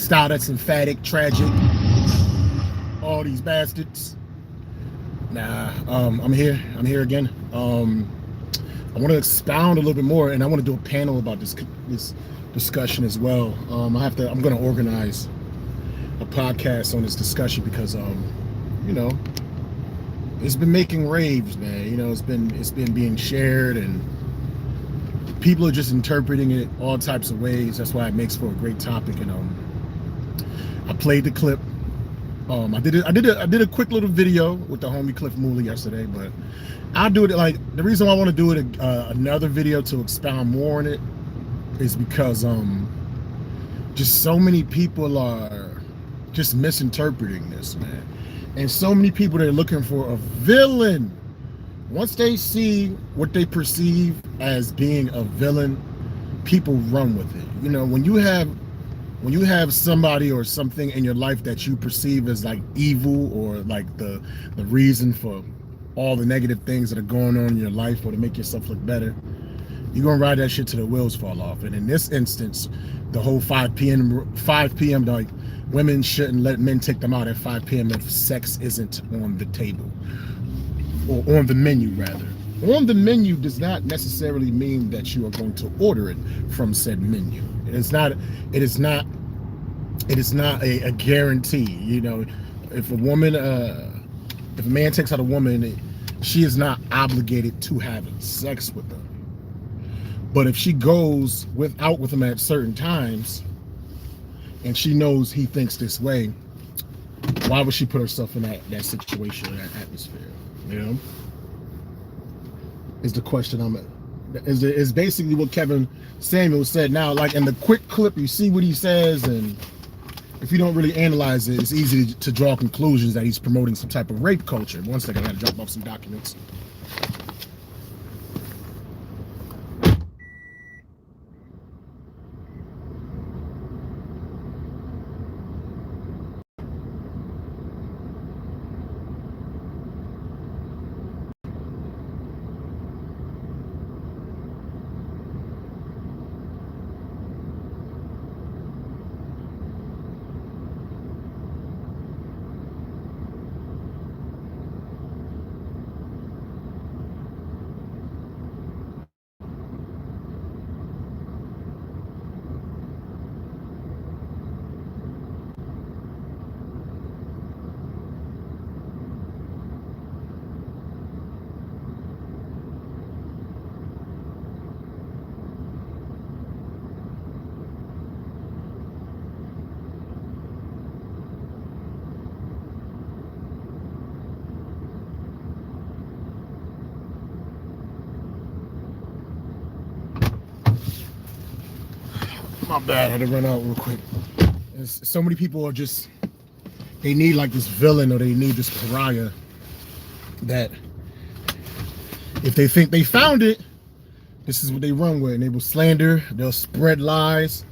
style that's emphatic, tragic, all these bastards. Nah, I'm here again. I want to expound a little bit more, and I want to do a panel about this discussion as well. I'm going to organize a podcast on this discussion because, you know, it's been making raves, man. You know, it's been being shared, and people are just interpreting it all types of ways. That's why it makes for a great topic. And I played the clip. I did a quick little video with the homie Cliff Mooley yesterday, but I'll do it. Like, the reason why I want to do it another video to expound more on it is because just so many people are just misinterpreting this, man. And so many people that are looking for a villain, once they see what they perceive as being a villain, people run with it. You know, when you have somebody or something in your life that you perceive as like evil, or like the reason for all the negative things that are going on in your life, or to make yourself look better, you're gonna ride that shit till the wheels fall off. And in this instance, the whole 5 p.m. like, women shouldn't let men take them out at 5 p.m. if sex isn't on the table, or on the menu rather. On the menu does not necessarily mean that you are going to order it from said menu. It is not a guarantee. You know, if a man takes out a woman, she is not obligated to have sex with them. But if she goes out with him at certain times, and she knows he thinks this way, why would she put herself in that situation, or that atmosphere? You know, is the question is basically what Kevin Samuels said. Now, like in the quick clip, you see what he says, and if you don't really analyze it, it's easy to draw conclusions that he's promoting some type of rape culture. One second, I gotta drop off some documents. My bad, I had to run out real quick. So many people are just, they need like this villain, or they need this pariah that if they think they found it, this is what they run with. And they will slander, they'll spread lies,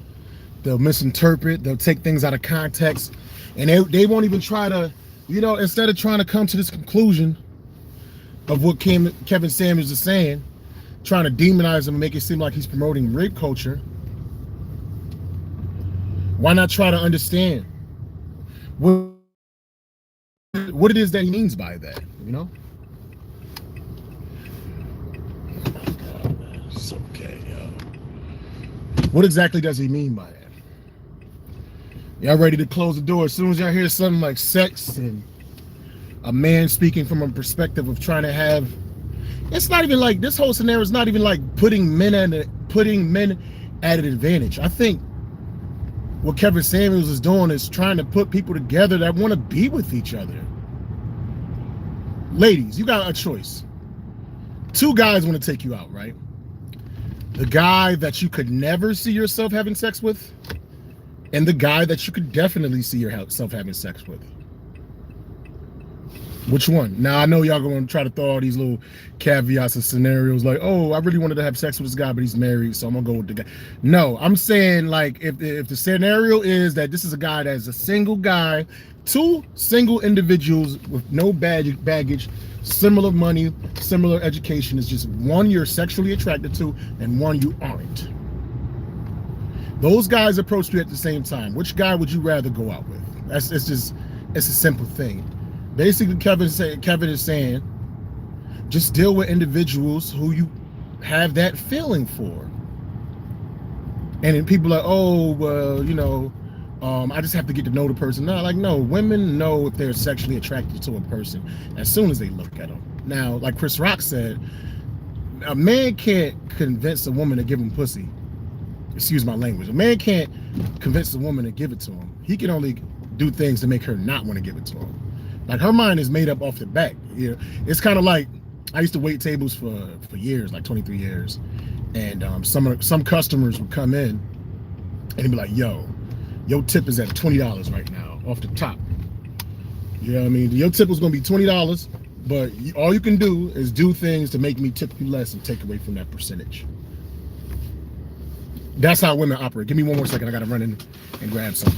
they'll misinterpret, they'll take things out of context, and they won't even try to, you know, instead of trying to come to this conclusion of what Kevin Samuels is saying, trying to demonize him and make it seem like he's promoting rape culture, why not try to understand what it is that he means by that, you know? Oh my God, man. It's okay, yo. What exactly does he mean by that? Y'all ready to close the door? As soon as y'all hear something like sex and a man speaking from a perspective of trying to have, it's not even like, this whole scenario is not even like putting men at an advantage. I think what Kevin Samuels is doing is trying to put people together that want to be with each other. Ladies, you got a choice. Two guys want to take you out, right? The guy that you could never see yourself having sex with, and the guy that you could definitely see yourself having sex with. Which one? Now, I know y'all going to try to throw all these little caveats and scenarios like, oh, I really wanted to have sex with this guy, but he's married, so I'm going to go with the guy. No, I'm saying, like, if the scenario is that this is a guy that's a single guy, two single individuals with no baggage, similar money, similar education, is just one you're sexually attracted to and one you aren't. Those guys approach you at the same time. Which guy would you rather go out with? It's a simple thing. Basically, Kevin is saying, just deal with individuals who you have that feeling for. And then people are like, oh, well, I just have to get to know the person. No, women know if they're sexually attracted to a person as soon as they look at them. Now, like Chris Rock said, a man can't convince a woman to give him pussy. Excuse my language. A man can't convince a woman to give it to him. He can only do things to make her not want to give it to him. Like, her mind is made up off the back. It's kind of like, I used to wait tables for years, like 23 years. And some customers would come in and be like, yo, your tip is at $20 right now, off the top. You know what I mean? Your tip was going to be $20, but all you can do is do things to make me tip you less and take away from that percentage. That's how women operate. Give me one more second. I got to run in and grab some.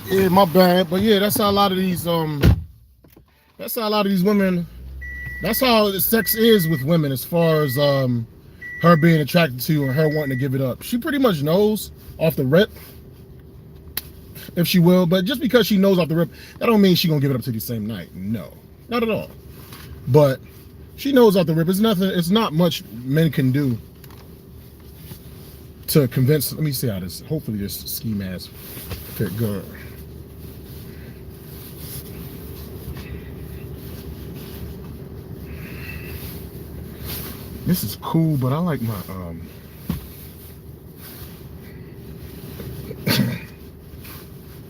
Yeah, my bad. But yeah, that's how a lot of these women, that's how sex is with women, as far as her being attracted to you and her wanting to give it up. She pretty much knows off the rip, if she will, but just because she knows off the rip, that don't mean she gonna give it up to the same night. No, not at all. But she knows off the rip. It's not much men can do to convince. Let me see how this, hopefully this ski mask fit good. This is cool, but I like my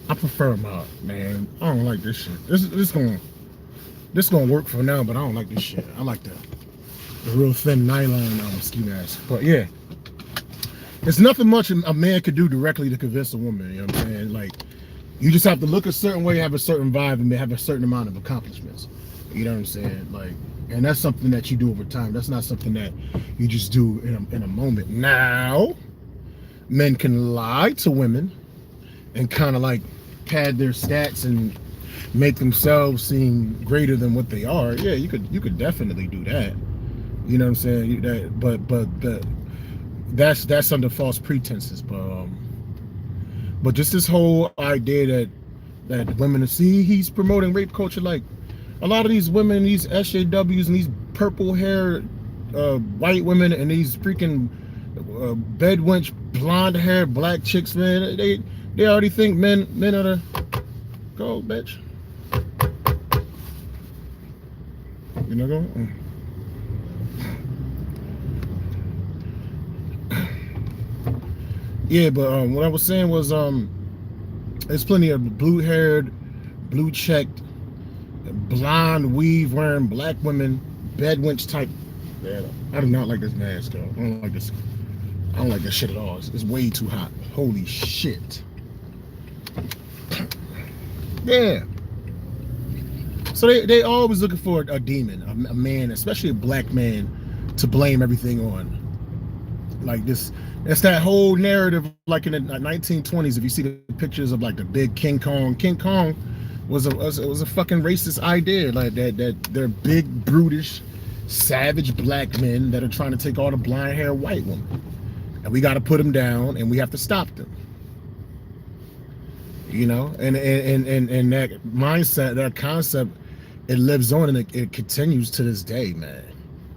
I prefer my, man. I don't like this shit. This gonna work for now, but I don't like this shit. I like the real thin nylon ski mask. But yeah, it's nothing much a man could do directly to convince a woman. You know what I'm saying? Like, you just have to look a certain way, have a certain vibe, and have a certain amount of accomplishments. You know what I'm saying? Like, and that's something that you do over time. That's not something that you just do in a moment. Now, men can lie to women and kind of like pad their stats and make themselves seem greater than what they are. Yeah, you could definitely do that. You know what I'm saying? That's under false pretenses. But just this whole idea that women see, he's promoting rape culture. Like, a lot of these women, these SJWs and these purple haired white women and these freaking bedwench blonde haired black chicks, man, they already think men are the go, bitch. You know, go. Yeah, but what I was saying was there's plenty of blue haired, blue checked, blonde weave wearing black women, bedwench type. Yeah, I do not like this mask, though. I don't like this. I don't like this shit at all. It's way too hot. Holy shit. Yeah. So they always looking for a demon, a man, especially a black man, to blame everything on. Like this, it's that whole narrative, like in the 1920s. If you see the pictures of like the big King Kong was a fucking racist idea, like that they're big, brutish, savage black men that are trying to take all the blonde hair white women, and we got to put them down, and we have to stop them. You know, and that mindset, that concept, it lives on, and it continues to this day, man.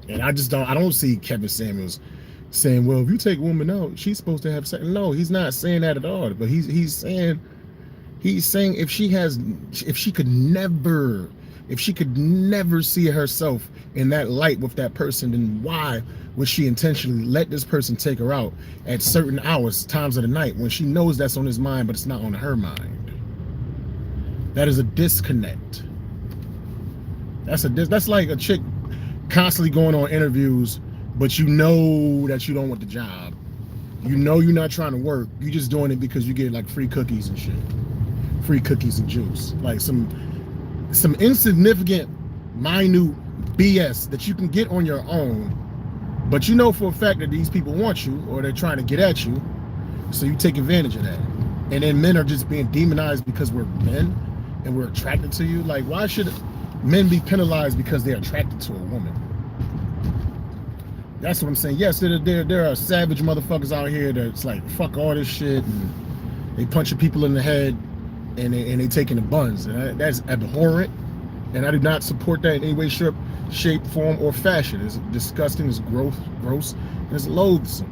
And I don't see Kevin Samuels saying, well, if you take a woman out, she's supposed to have sex. No, he's not saying that at all. But he's saying if she could never see herself in that light with that person, then why would she intentionally let this person take her out at certain hours, times of the night, when she knows that's on his mind, but it's not on her mind? That is a disconnect. That's like a chick constantly going on interviews, but you know that you don't want the job. You know you're not trying to work. You're just doing it because you get like free cookies and shit. Free cookies and juice. Like some insignificant, minute BS that you can get on your own, but you know for a fact that these people want you, or they're trying to get at you, so you take advantage of that. And then men are just being demonized because we're men and we're attracted to you. Like, why should men be penalized because they're attracted to a woman? That's what I'm saying. Yes, there are savage motherfuckers out here that's like, fuck all this shit, and they punching people in the head, and they taking the buns. And that's abhorrent, and I do not support that in any way, shape, form, or fashion. It's disgusting, it's gross, and it's loathsome.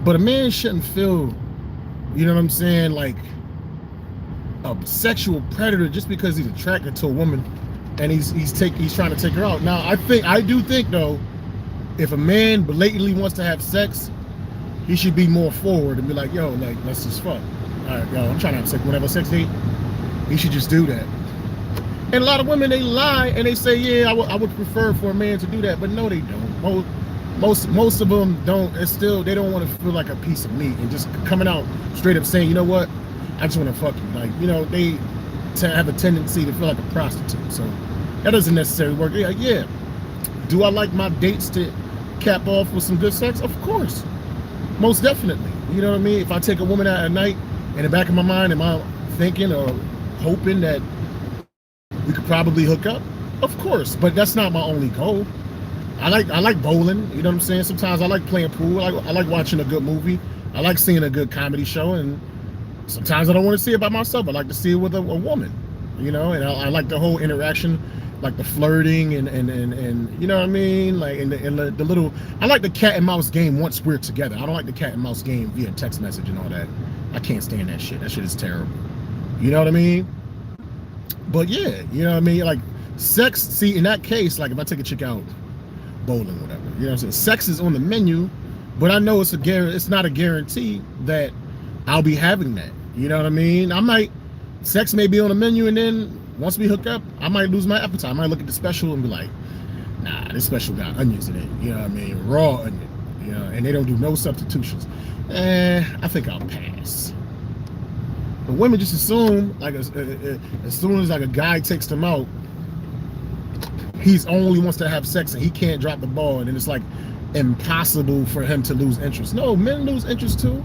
But a man shouldn't feel, you know what I'm saying, like a sexual predator just because he's attracted to a woman and he's trying to take her out. Now, I do think though, if a man blatantly wants to have sex, he should be more forward and be like, yo, like, let's just fuck. All right, yo, I'm trying to have sex. Whenever sex date, he should just do that. And a lot of women, they lie and they say, yeah, I would prefer for a man to do that, but no, they don't. Most of them don't. It's still, they don't want to feel like a piece of meat, and just coming out straight up saying, you know what, I just want to fuck you. Like, you know, they have a tendency to feel like a prostitute. So that doesn't necessarily work. Yeah. Do I like my dates to cap off with some good sex? Of course. Most definitely. You know what I mean? If I take a woman out at night, in the back of my mind, am I thinking or hoping that we could probably hook up? Of course. But that's not my only goal. I like bowling. You know what I'm saying? Sometimes I like playing pool. I like watching a good movie. I like seeing a good comedy show. And sometimes I don't want to see it by myself. I like to see it with a woman. You know, and I like the whole interaction, like the flirting and you know what I mean, like and the little. I like the cat and mouse game once we're together. I don't like the cat and mouse game via text message and all that. I can't stand that shit. That shit is terrible. You know what I mean? But yeah, you know what I mean. Like sex. See, in that case, like if I take a chick out bowling, whatever. You know what I'm saying? Sex is on the menu, but I know it's not a guarantee that I'll be having that. You know what I mean? Sex may be on the menu, and then once we hook up, I might lose my appetite. I might look at the special and be like, nah, this special got onions in it. You know what I mean? Raw onion. You know, and they don't do no substitutions. I think I'll pass. But women just assume, like, as soon as like a guy takes them out, he's only wants to have sex and he can't drop the ball, and then it's like impossible for him to lose interest. No, men lose interest too.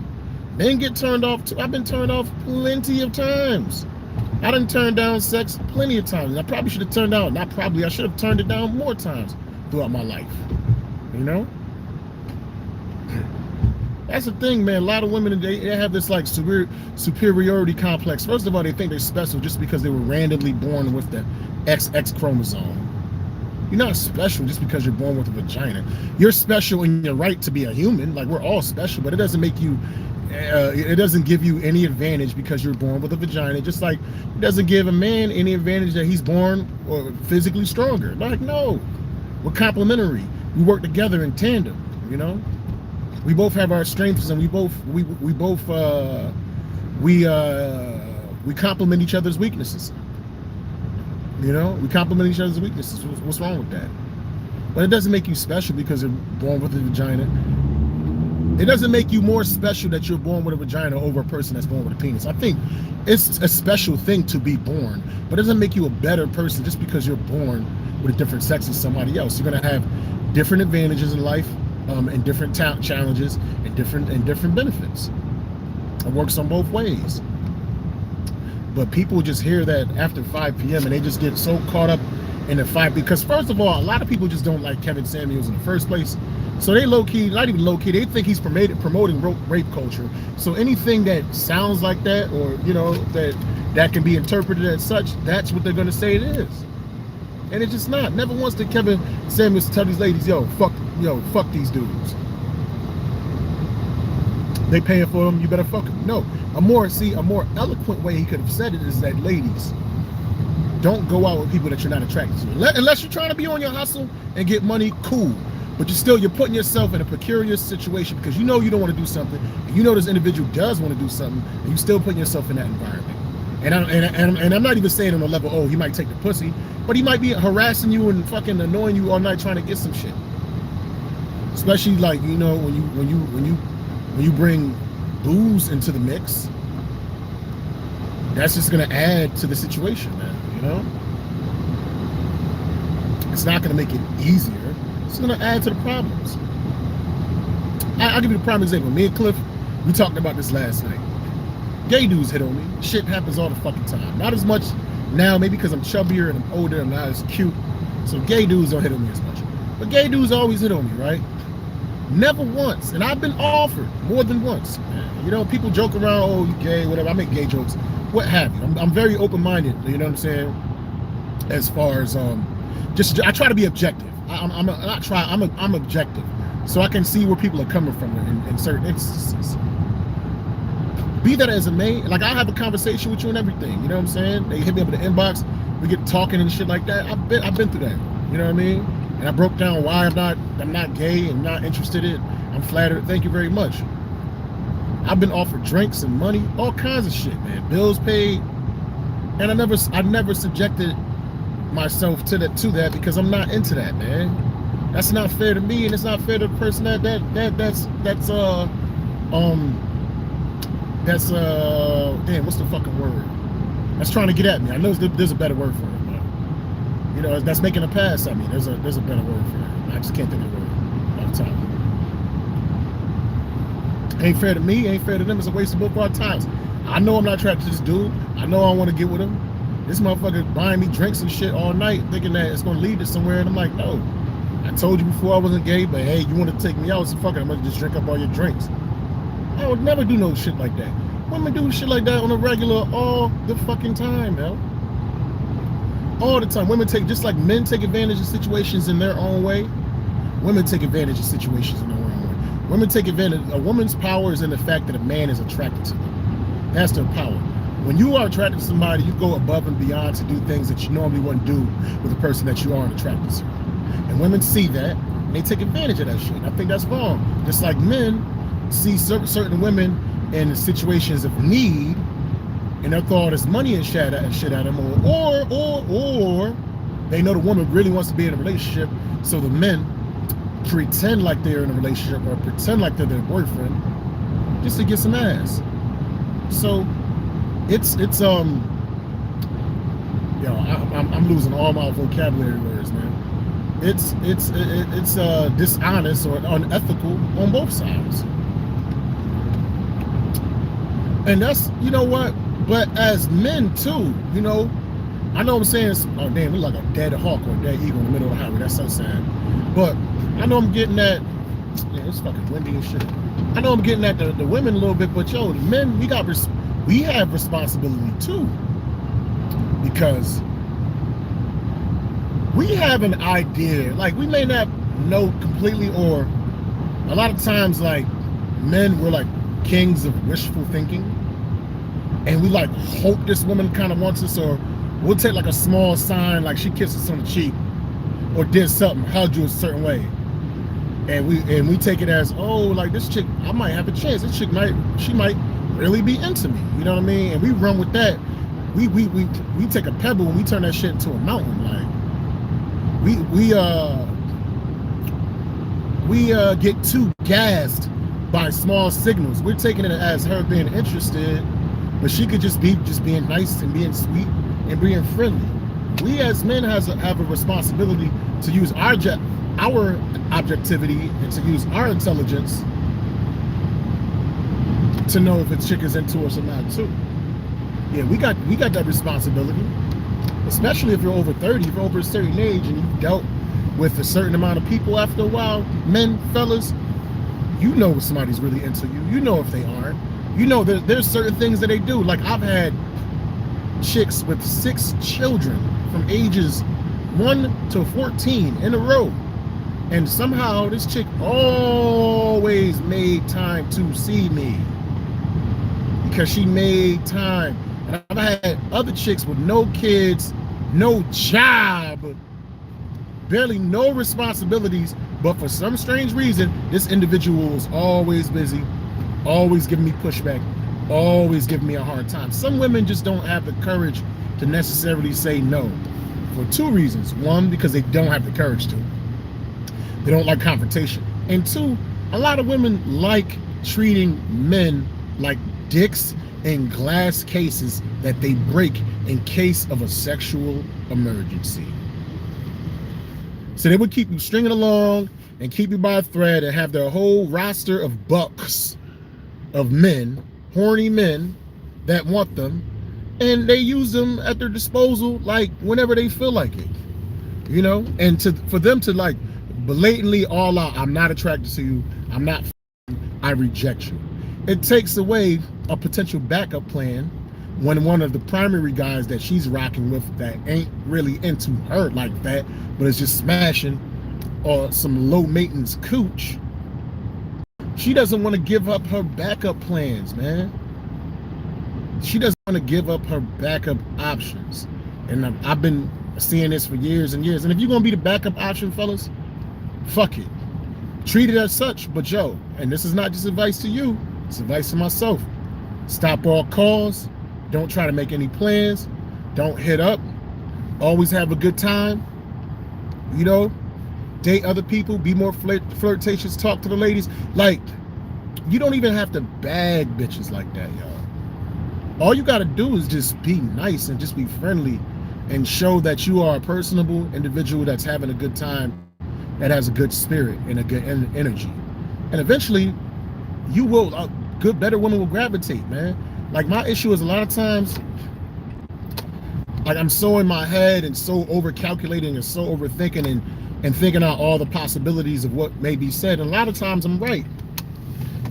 Men get turned off too. I've been turned off plenty of times. I done turned down sex plenty of times. I probably should have turned down. Not probably. I should have turned it down more times throughout my life. You know. That's the thing, man. A lot of women, they have this like superiority complex. First of all, they think they're special just because they were randomly born with the XX chromosome. You're not special just because you're born with a vagina. You're special in your right to be a human. Like, we're all special, but it doesn't make you, it doesn't give you any advantage because you're born with a vagina. Just like it doesn't give a man any advantage that he's born or physically stronger. Like, no, we're complementary. We work together in tandem, you know? We both have our strengths, and we complement each other's weaknesses. You know, we compliment each other's weaknesses. What's wrong with that? But it doesn't make you special because you're born with a vagina. It doesn't make you more special that you're born with a vagina over a person that's born with a penis. I think it's a special thing to be born, but it doesn't make you a better person just because you're born with a different sex than somebody else. You're gonna have different advantages in life, and different challenges, and different benefits. It works on both ways. But people just hear that after 5 p.m. and they just get so caught up in the fight because, first of all, a lot of people just don't like Kevin Samuels in the first place. So they low-key, not even low-key, they think he's promoting rape culture. So anything that sounds like that, or, you know, that can be interpreted as such, that's what they're going to say it is. And it's just not. Never once did Kevin Samuels tell these ladies, yo, fuck these dudes. They paying for them, you better fuck them. No, a more eloquent way he could have said it is that, ladies, don't go out with people that you're not attracted to. Unless you're trying to be on your hustle and get money, cool. But you're putting yourself in a precarious situation because you know you don't want to do something, and you know this individual does want to do something, and you still putting yourself in that environment. And I'm not even saying on the level, oh, he might take the pussy, but he might be harassing you and fucking annoying you all night trying to get some shit. Especially, like, you know, when you bring booze into the mix, that's just gonna add to the situation, man. You know, it's not gonna make it easier. It's gonna add to the problems. I'll give you the prime example. Me and Cliff, we talked about this last night. Gay dudes hit on me. Shit happens all the fucking time. Not as much now, maybe because I'm chubbier and I'm older and not as cute. So gay dudes don't hit on me as much. But gay dudes always hit on me, right? Never once. And I've been offered more than once. You know, people joke around, oh, you gay, whatever. I make gay jokes, what have you. I'm very open-minded, you know what I'm saying? As far as, I try to be objective. I'm objective. So I can see where people are coming from in certain instances. Be that as it may, like, I have a conversation with you and everything, you know what I'm saying? They hit me up in the inbox, we get talking and shit like that. I've been through that, you know what I mean? And I broke down why I'm not gay and not interested in it. I'm flattered, thank you very much. I've been offered drinks and money, all kinds of shit, man. Bills paid, and I never subjected myself to that because I'm not into that, man. That's not fair to me, and it's not fair to the person that's damn, what's the fucking word? That's trying to get at me. I know there's a better word for it, but, you know, that's making a pass at me. There's a better word for it. I just can't think of the word all the time. Ain't fair to me, ain't fair to them. It's a waste of both our times. I know I'm not attracted to this dude. I know I want to get with him. This motherfucker buying me drinks and shit all night, thinking that it's going to lead to somewhere, and I'm like, no. I told you before I wasn't gay, but hey, you want to take me out, so fuck it, I'm going to just drink up all your drinks. I would never do no shit like that. Women do shit like that on a regular all the fucking time, yo. All the time. Women just like men take advantage of situations in their own way, women take advantage of situations in their own way. Women take advantage. A woman's power is in the fact that a man is attracted to them. That's their power. When you are attracted to somebody, you go above and beyond to do things that you normally wouldn't do with a person that you aren't attracted to. And women see that, and they take advantage of that shit. I think that's wrong. Just like men see certain women in situations of need, and they'll throw all this money and shit at them, or they know the woman really wants to be in a relationship, so the men pretend like they're in a relationship or pretend like they're their boyfriend just to get some ass. So it's I'm losing all my vocabulary words, man. It's dishonest or unethical on both sides. And that's, you know what, but as men too, you know, I know I'm saying, oh damn, we're like a dead hawk or a dead eagle in the middle of the highway, that's so sad. But I know I'm getting at, yeah, it's fucking windy and shit. I know I'm getting at the women a little bit, but yo, the men, we have responsibility too. Because we have an idea, like we may not know completely, or a lot of times like men, we're like kings of wishful thinking, and we like hope this woman kind of wants us, or we'll take like a small sign, like she kissed us on the cheek or did something, hugged you a certain way, and we take it as, oh, like this chick, I might have a chance, this chick might really be into me, you know what I mean? And we run with that we take a pebble and we turn that shit into a mountain. Like we get too gassed by small signals. We're taking it as her being interested, but she could just be being nice and being sweet and being friendly. We as men have a responsibility to use our objectivity and to use our intelligence to know if a chick is into us or not too. Yeah, we got that responsibility, especially if you're over 30, if you're over a certain age and you've dealt with a certain amount of people. After a while, men, fellas, you know if somebody's really into you. You know if they aren't. You know there's certain things that they do. Like I've had chicks with 6 children from ages 1 to 14 in a row, and somehow this chick always made time to see me because she made time. And I've had other chicks with no kids, no job, barely no responsibilities, but for some strange reason, this individual was always busy, always giving me pushback, always giving me a hard time. Some women just don't have the courage to necessarily say no for 2 reasons. 1, because they don't have the courage to. They don't like confrontation. And 2, a lot of women like treating men like dicks in glass cases that they break in case of a sexual emergency. So they would keep you stringing along and keep you by a thread and have their whole roster of bucks of men, horny men that want them, and they use them at their disposal like whenever they feel like it, you know. And for them to like blatantly all out, I'm not attracted to you, I'm not, I reject you. It takes away a potential backup plan when one of the primary guys that she's rocking with that ain't really into her like that, but is just smashing or some low maintenance cooch, she doesn't want to give up her backup plans, man. She doesn't want to give up her backup options. And I've been seeing this for years and years. And if you're going to be the backup option, fellas, fuck it. Treat it as such. But yo, and this is not just advice to you, it's advice to myself. Stop all calls. Don't try to make any plans. Don't hit up. Always have a good time. You know, date other people. Be more flirtatious. Talk to the ladies. Like, you don't even have to bag bitches like that, y'all. All you got to do is just be nice and just be friendly and show that you are a personable individual that's having a good time, that has a good spirit and a good energy. And eventually, you will, better women will gravitate, man. Like, my issue is a lot of times, like, I'm so in my head and so over calculating and so overthinking and thinking out all the possibilities of what may be said. And a lot of times I'm right.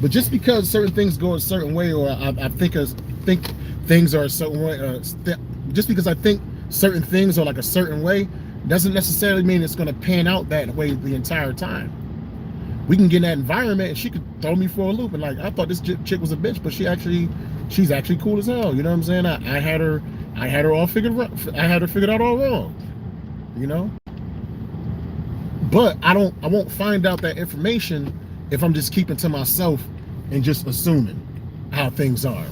But just because certain things go a certain way, or I think things are a certain way, just because I think certain things are like a certain way, doesn't necessarily mean it's going to pan out that way the entire time. We can get in that environment and she could throw me for a loop, and like, I thought this chick was a bitch, but she's actually cool as hell. You know what I'm saying? I had her all figured out all wrong. You know? But I won't find out that information if I'm just keeping to myself and just assuming how things are.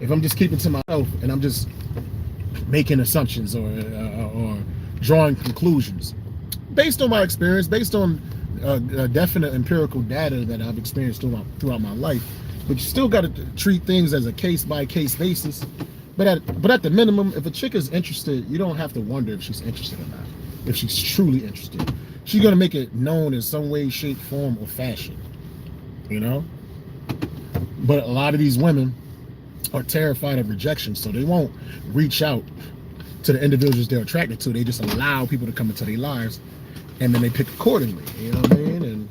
If I'm just keeping to myself and I'm just making assumptions or drawing conclusions based on my experience, based on definite empirical data that I've experienced throughout my life. But you still got to treat things as a case-by-case basis. But at the minimum, if a chick is interested, you don't have to wonder if she's interested or not. If she's truly interested, she's gonna make it known in some way, shape, form, or fashion. You know. But a lot of these women are terrified of rejection, so they won't reach out to the individuals they're attracted to. They just allow people to come into their lives, and then they pick accordingly. You know what I mean? And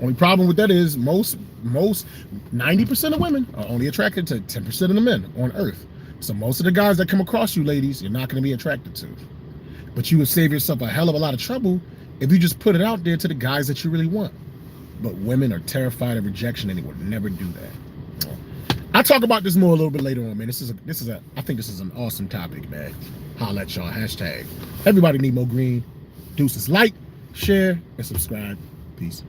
only problem with that is most 90% of women are only attracted to 10% of the men on earth. So most of the guys that come across you, ladies, you're not going to be attracted to. But you would save yourself a hell of a lot of trouble if you just put it out there to the guys that you really want. But women are terrified of rejection and they would never do that. I'll talk about this more a little bit later on, man. I think this is an awesome topic, man. Holla at y'all. #. Everybody need more green. Deuces. Like, share, and subscribe. Peace.